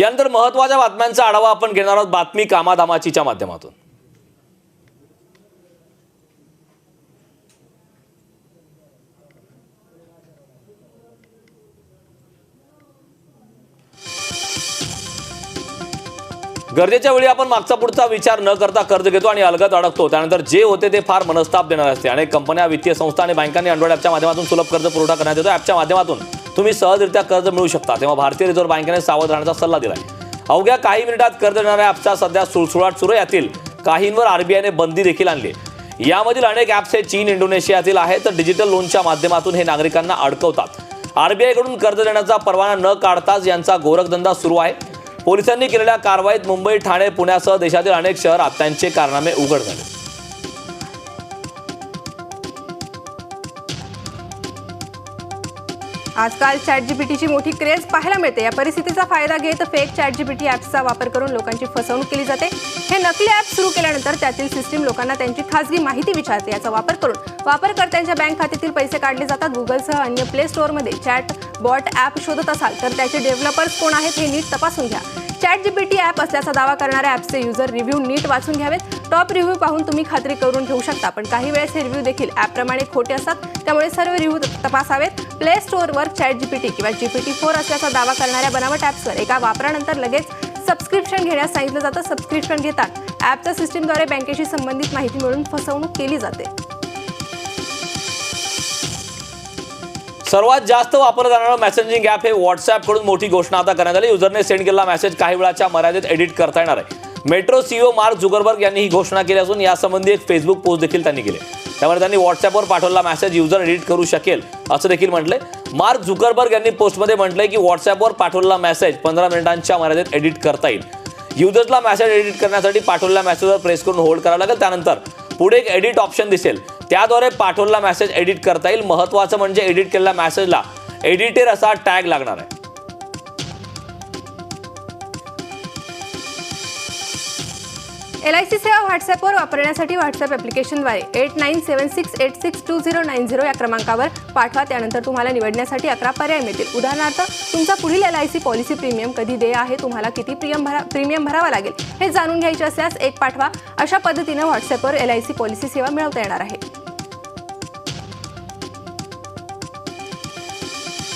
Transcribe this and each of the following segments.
यानंतर महत्त्वाच्या बातम्यांचा आढावा आपण घेणार आहोत बातमी कामाधामाचीच्या माध्यमातून। गरजेच्या वेळी आपण मागचा पुढचा विचार न करता कर्ज घेतो आणि अलगद अडकतो। त्यानंतर जे होते ते फार मनस्ताप देणारे असते। अनेक कंपन्या, वित्तीय संस्था आणि बँकांनी अँड्रॉइड ॲपच्या माध्यमातून सुलभ कर्ज पुरवठा करण्यात येतो। ॲपच्या माध्यमातून तुम्ही सहजरित्या कर्ज मिळवू शकता। तेव्हा भारतीय रिझर्व्ह बँकेने सावध राहण्याचा सल्ला दिलाय। अवघ्या काही मिनिटात कर्ज देणाऱ्या ॲपचा सध्या सुळसुळाट सुरू आहे। यातील काहींवर आरबीआयने बंदी देखील आणली आहे। यामधील अनेक ॲप्स हे चीन, इंडोनेशियातील आहेत, तर डिजिटल लोनच्या माध्यमातून हे नागरिकांना अडकवतात। आरबीआयकडून कर्ज देण्याचा परवाना न काढताच यांचा गोरखधंदा सुरू आहे। पोलिसांनी केलेल्या कारवाईत मुंबई, ठाणे, पुण्यासह देशातील अनेक शहरात त्यांचे कारनामे उघड झाले। आजकाल चॅटजीपीटीची मोठी क्रेज पाहायला मिळते। या परिस्थितीचा फायदा घेत फेक चॅटजीपीटी ॲप्सचा वापर करून लोकांची फसवणूक केली जाते। हे नकली ॲप सुरू केल्यानंतर त्यातील सिस्टीम लोकांना त्यांची खासगी माहिती विचारते। याचा वापर करून वापरकर्त्यांच्या बँक खात्यातील पैसे काढले जातात। गुगलसह अन्य प्ले स्टोअरमध्ये चॅट बॉट ॲप शोधत असाल तर त्याचे डेव्हलपर्स कोण आहेत हे नीट तपासून घ्या। चॅटजीपीटी ॲप असल्याचा दावा करणाऱ्या ॲप्सचे युजर रिव्ह्यू नीट वाचून घ्यावेत। टॉप रिव्ह्यू पाहून तुम्ही खात्री करून घेऊ शकता, पण काही वेळेस हे रिव्ह्यू देखील ॲपप्रमाणे खोटे असतात, त्यामुळे सर्व रिव्ह्यू तपासावेत। प्ले स्टोअरवर चॅटजीपीटी किंवा GPT-4 असल्याचा दावा करणाऱ्या बनावट ॲप्सवर एका वापरानंतर लगेच सबस्क्रिप्शन घेण्यास सांगितलं जातं। सबस्क्रिप्शन घेतात ॲपच्या सिस्टीमद्वारे बँकेशी संबंधित माहिती मिळून फसवणूक केली जाते। सर्वात जास्त वापरलं जाणारं मेसेजिंग ॲप हे व्हॉट्सॲप कडून मोठी घोषणा आता करण्यात आली। युजरने सेंड केलेला मेसेज काही वेळाच्या मर्यादेत एडिट करता येणार आहे। मेट्रो सीईओ मार्क झुकरबर्ग यांनी ही घोषणा केली असून यासंबंधी एक फेसबुक पोस्ट देखील त्यांनी केली। त्यामुळे त्यांनी व्हॉट्सॲपवर पाठवलेला मेसेज युजर एडिट करू शकेल असं देखील म्हटलंय। मार्क झुकरबर्ग यांनी पोस्टमध्ये म्हटलंय की व्हॉट्सॲपवर पाठवलेला मेसेज 15 मिनिटांच्या मर्यादेत एडिट करता येईल। युजर्सला मेसेज एडिट करण्यासाठी पाठवलेल्या मेसेजवर प्रेस करून होल्ड करावं लागेल। त्यानंतर पुढे एक एडिट ऑप्शन दिसेल, त्याद्वारे पाठवलेला मेसेज एडिट करता येईल। महत्त्वाचं म्हणजे एडिट केलेल्या मेसेजला एडिटर असा टॅग लागणार आहे। LIC सेवा व्हॉट्सॲपवर वापरण्यासाठी व्हॉट्सॲप ॲप्लिकेशनद्वारे 8976862090 या क्रमांकावर पाठवा। त्यानंतर तुम्हाला निवडण्यासाठी 11 पर्याय मिळतील। उदाहरणार्थ, तुमचा पुढील LIC पॉलिसी प्रीमियम कधी देय आहे, तुम्हाला किती प्रीमियम भरावा लागेल हे जाणून घ्यायचे असल्यास 1 पाठवा। अशा पद्धतीने व्हॉट्सॲपवर LIC पॉलिसी सेवा मिळवता येणार आहे।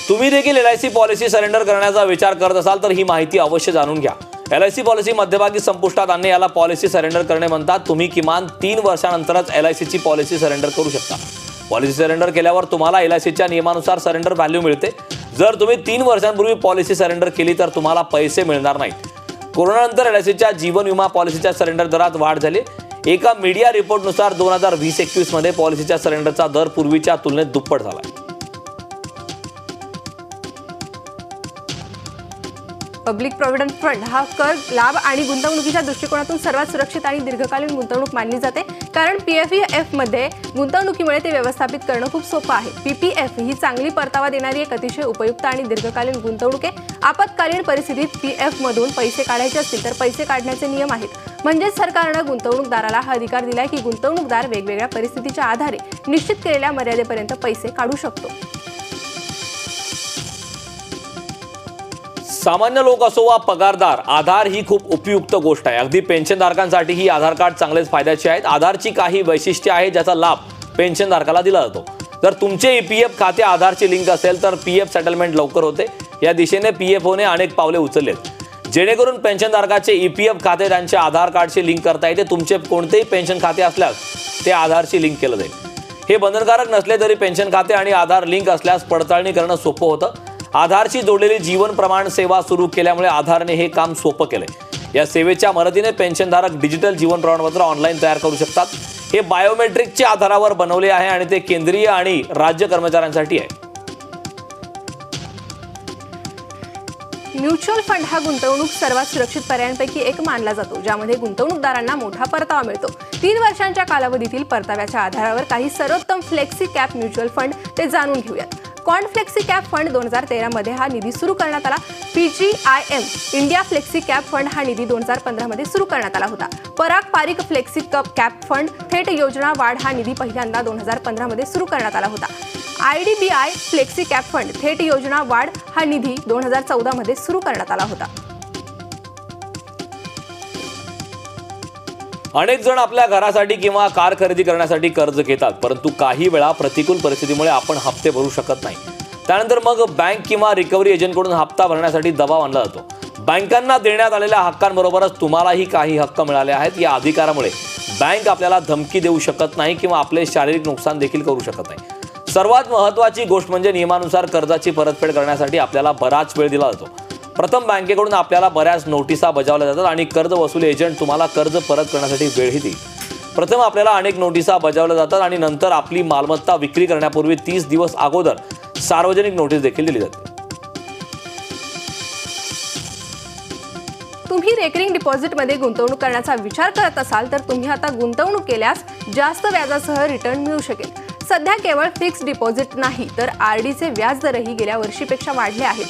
तुम्ही देखील LIC पॉलिसी सरेंडर करण्याचा विचार करत असाल तर ही माहिती अवश्य जाणून घ्या। LIC पॉलिसी मध्यभागी संपुष्टात आणणे याला पॉलिसी सरेंडर करणे म्हणतात। तुम्ही किमान 3 वर्षांनंतरच LICची पॉलिसी सरेंडर करू शकता। पॉलिसी सरेंडर केल्यावर तुम्हाला LICच्या नियमानुसार सरेंडर व्हॅल्यू मिळते। जर तुम्ही 3 वर्षांपूर्वी पॉलिसी सरेंडर केली तर तुम्हाला पैसे मिळणार नाहीत। कोरोनानंतर LICच्या जीवन विमा पॉलिसीच्या सरेंडर दरात वाढ झाली। एका मीडिया रिपोर्टनुसार 2020-21 मध्ये पॉलिसीच्या सरेंडरचा दर पूर्वीच्या तुलनेत दुप्पट झाला। पब्लिक प्रॉव्हिडंट फंड हा कर लाभ आणि गुंतवणुकीच्या दृष्टिकोनातून सर्वात सुरक्षित आणि दीर्घकालीन गुंतवणूक मानली जाते, कारण PFF मध्ये गुंतवणुकीमुळे ते व्यवस्थापित करणं खूप सोपं आहे। PPF ही चांगली परतावा देणारी एक अतिशय उपयुक्त आणि दीर्घकालीन गुंतवणूक आहे। आपत्कालीन परिस्थितीत PF मधून पैसे काढायचे असतील तर पैसे काढण्याचे नियम आहेत। म्हणजेच सरकारनं गुंतवणूकदाराला हा अधिकार दिलाय की गुंतवणूकदार वेगवेगळ्या परिस्थितीच्या आधारे निश्चित केलेल्या मर्यादेपर्यंत पैसे काढू शकतो। सामान्य लोक असो वा पगारदार, आधार ही खूप उपयुक्त गोष्ट आहे। अगदी पेन्शनधारकांसाठी ही आधार कार्ड चांगलेच फायद्याचे आहेत। आधारची काही वैशिष्ट्ये आहेत ज्याचा लाभ पेन्शनधारकाला दिला जातो। जर तुमचे EPF खाते आधारची लिंक असेल तर PF सेटलमेंट लवकर होते। या दिशेने PFOने अनेक पावले उचललेत, जेणेकरून पेन्शनधारकाचे EPF खाते त्यांच्या आधार कार्डशी लिंक करता येते। तुमचे कोणतेही पेन्शन खाते असल्यास ते आधारशी लिंक केलं जाईल। हे बंधनकारक नसले तरी पेन्शन खाते आणि आधार लिंक असल्यास पडताळणी करणं सोपं होतं। आधारशी जोडलेली जीवन प्रमाण सेवा सुरू केल्यामुळे आधारने हे काम सोपं केलंय। या सेवेच्या मदतीने पेन्शनधारक डिजिटल जीवन प्रमाणपत्र ऑनलाईन तयार करू शकतात। हे बायोमेट्रिकच्या आधारावर बनवले आहे आणि ते केंद्रीय आणि राज्य कर्मचाऱ्यांसाठी आहे। म्युच्युअल फंड हा गुंतवणूक सर्वात सुरक्षित पर्यायांपैकी एक मानला जातो, ज्यामध्ये गुंतवणूकदारांना मोठा परतावा मिळतो। 3 वर्षांच्या कालावधीतील परताव्याच्या आधारावर काही सर्वोत्तम फ्लेक्सी कॅप म्युच्युअल फंड ते जाणून घेऊयात। फ्लेक्सी कॅप फंड 2013 मध्ये हा निधी सुरू करण्यात आला। PGIM India flexi cap fund हा निधी 2015 मध्ये सुरू करण्यात आला होता। पराग पारिक फ्लेक्सी कॅप फंड थेट योजना वाढ हा निधी पहिल्यांदा 2015 मध्ये सुरू करण्यात आला होता। IDBI फ्लेक्सी कॅप फंड थेट योजना वाढ हा निधी 2014 मध्ये सुरू करण्यात आला होता। अनेक जण आपल्या घरासाठी किंवा कार खरेदी करण्यासाठी कर्ज घेतात, परंतु काही वेळा प्रतिकूल परिस्थितीमुळे आपण हप्ते भरू शकत नाही. त्यानंतर मग बँक किंवा रिकव्हरी एजंटकडून हप्ता भरण्यासाठी दबाव आणला जातो. बँकांना देण्यात आलेल्या हक्कांबरोबरच तुम्हालाही काही हक्क मिळाले आहेत. या अधिकारामुळे बँक आपल्याला धमकी देऊ शकत नाही किंवा आपले शारीरिक नुकसान देखील करू शकत नाही. सर्वात महत्त्वाची गोष्ट म्हणजे नियमानुसार कर्जाची परतफेड करण्यासाठी आपल्याला बराच वेळ दिला जातो. प्रथम बँकेकडून आपल्याला बऱ्याच नोटिसा बजावल्या जातात आणि कर्ज वसुली एजंट तुम्हाला कर्ज परत करण्यासाठी वेळही देईल. प्रथम आपल्याला अनेक नोटिसा बजावल्या जातात आणि नंतर आपली मालमत्ता विक्री करण्यापूर्वी 30 दिवस अगोदर सार्वजनिक नोटीस देखील दिली जाते. तुम्ही रेकरिंग डिपॉझिटमध्ये गुंतवणूक करण्याचा विचार करत असाल तर तुम्ही आता गुंतवणूक केल्यास जास्त व्याजासह रिटर्न मिळू शकेल. सध्या केवळ फिक्स डिपॉझिट नाही तर आरडीचे व्याज दरही गेल्या वर्षीपेक्षा वाढले आहेत.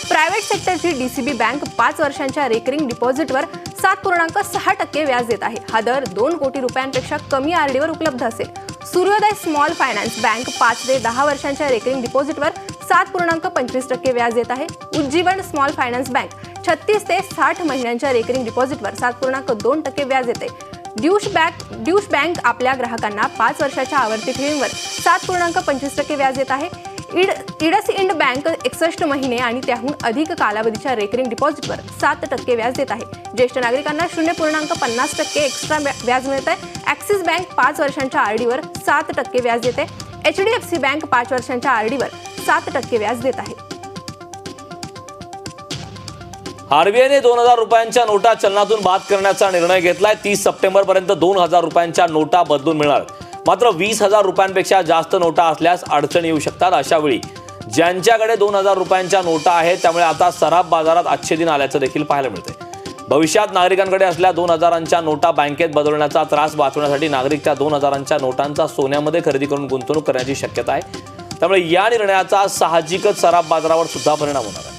प्रायव्हेट सेक्टरची डीसीबी बँक 5 वर्षांच्या रेकरिंग डिपॉझिटवर 7.6% व्याज देत आहे. हा दर 2 कोटी रुपयांपेक्षा कमी आरडीवर उपलब्ध असेल. सूर्योदय स्मॉल फायनान्स बँक 5 ते 10 वर्षांच्या रेकरिंग डिपॉझिटवर 7.25% व्याज देत आहे. उज्जीवन स्मॉल फायनान्स बँक 36 ते 60 महिन्यांच्या रेकरिंग डिपॉझिटवर 7.2% व्याज देते. ड्यूश बँक आपल्या ग्राहकांना 5 वर्षाच्या आवर्ती ठेवींवर 7.25% व्याज देत आहे. इंड बँक 61 महिने आणि त्याहून अधिक कालावधीच्या रेकरिंग डिपॉझिटवर 7% व्याज देत आहे. ज्येष्ठ नागरिकांना 0.50% एक्स्ट्रा व्याज मिळत आहे. ॲक्सिस बँक 5 वर्षांच्या आरडीवर 7% व्याज देते. HDFC बँक 5 वर्षांच्या आरडीवर 7% व्याज देत आहे. आरबीआयने 2000 रुपयांच्या नोटा चलनातून बाद करण्याचा निर्णय घेतलाय. 30 सप्टेंबरपर्यंत 2000 रुपयांच्या नोटा बदलून मिळणार. मात्र 20,000 रुपयांपेक्षा जास्त नोटा असल्यास अडचणी येऊ शकतात. अशा वेळी ज्यांच्याकडे 2000 रुपयांच्या नोटा आहेत त्यामुळे आता सराफ बाजारात अच्छे दिन आल्याचं देखील पाहायला मिळते. भविष्यात नागरिकांकडे असल्या 2000च्या नोटा बँकेत बदलण्याचा त्रास वाचवण्यासाठी नागरिक त्या 2000च्या नोटांचा सोन्यामध्ये खरेदी करून गुंतवणूक करण्याची शक्यता आहे. त्यामुळे या निर्णयाचा साहजिकच सराफ बाजारावर सुद्धा परिणाम होणार आहे.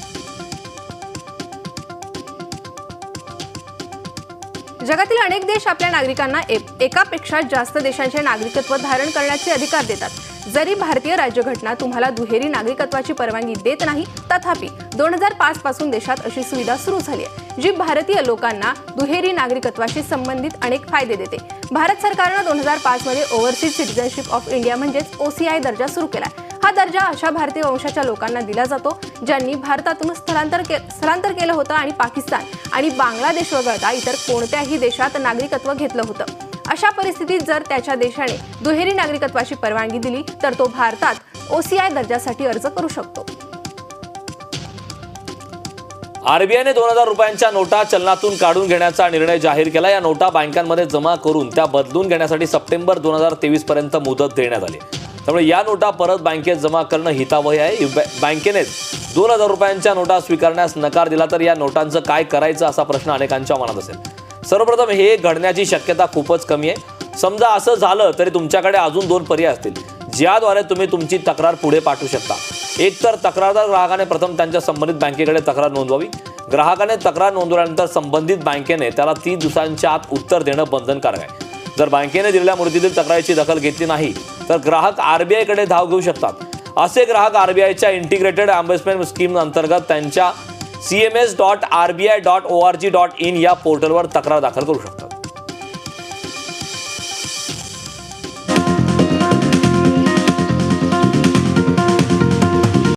जगातील अनेक देश आपल्या नागरिकांना एकापेक्षा जास्त देशांचे नागरिकत्व धारण करण्याचे अधिकार देतात. जरी भारतीय राज्यघटना तुम्हाला दुहेरी नागरिकत्वाची परवानगी देत नाही, तथापि 2005 पासून देशात अशी सुविधा सुरू झाली आहे जी भारतीय लोकांना दुहेरी नागरिकत्वाशी संबंधित अनेक फायदे देते. भारत सरकारनं 2005 मध्ये ओव्हरसीज सिटिझनशिप ऑफ इंडिया म्हणजेच OCI दर्जा सुरू केला. हा दर्जा अशा भारतीय वंशाच्या लोकांना दिला जातो ज्यांनी भारतातून स्थलांतर केलं होतं आणि पाकिस्तान आणि बांगलादेश वगळता इतर कोणत्याही देशात नागरिकत्व घेतलं होतं. अशा परिस्थितीत जर त्याच्या देशाने दुहेरी नागरिकत्वाची परवानगी दिली तर तो भारतात OCI दर्जासाठी अर्ज करू शकतो. आरबीआयने 2000 रुपयांच्या नोटा चलनातून काढून घेण्याचा निर्णय जाहीर केला. या नोटा बँकांमध्ये जमा करून त्या बदलून घेण्यासाठी सप्टेंबर 2023 पर्यंत मुदत देण्यात आली. त्यामुळे या नोटा परत बँकेत जमा करणं हितावह आहे. बँकेनेच 2000 रुपयांच्या नोटा स्वीकारण्यास नकार दिला तर या नोटांचं काय करायचं असा प्रश्न अनेकांच्या मनात असेल. सर्वप्रथम हे घडण्याची शक्यता खूपच कमी आहे. समजा असं झालं तरी तुमच्याकडे अजून 2 पर्याय असतील ज्याद्वारे तुम्ही तुमची तक्रार पुढे पाठवू शकता. एक तर तक्रारदार ग्राहकाने प्रथम त्यांच्या संबंधित बँकेकडे तक्रार नोंदवावी. ग्राहकाने तक्रार नोंदवल्यानंतर संबंधित बँकेने त्याला 30 दिवसांच्या आत उत्तर देणं बंधनकारक आहे. जर बँकेने दिलेल्या मुदतीतील तक्रारीची दखल घेतली नाही तर ग्राहक आरबीआयकडे धाव घेऊ शकतात. असे ग्राहक आरबीआयच्या इंटिग्रेटेड एम्बेसमेंट स्कीम अंतर्गत त्यांच्या cms.rbi.org.in या पोर्टलवर तक्रार दाखल करू शकतात.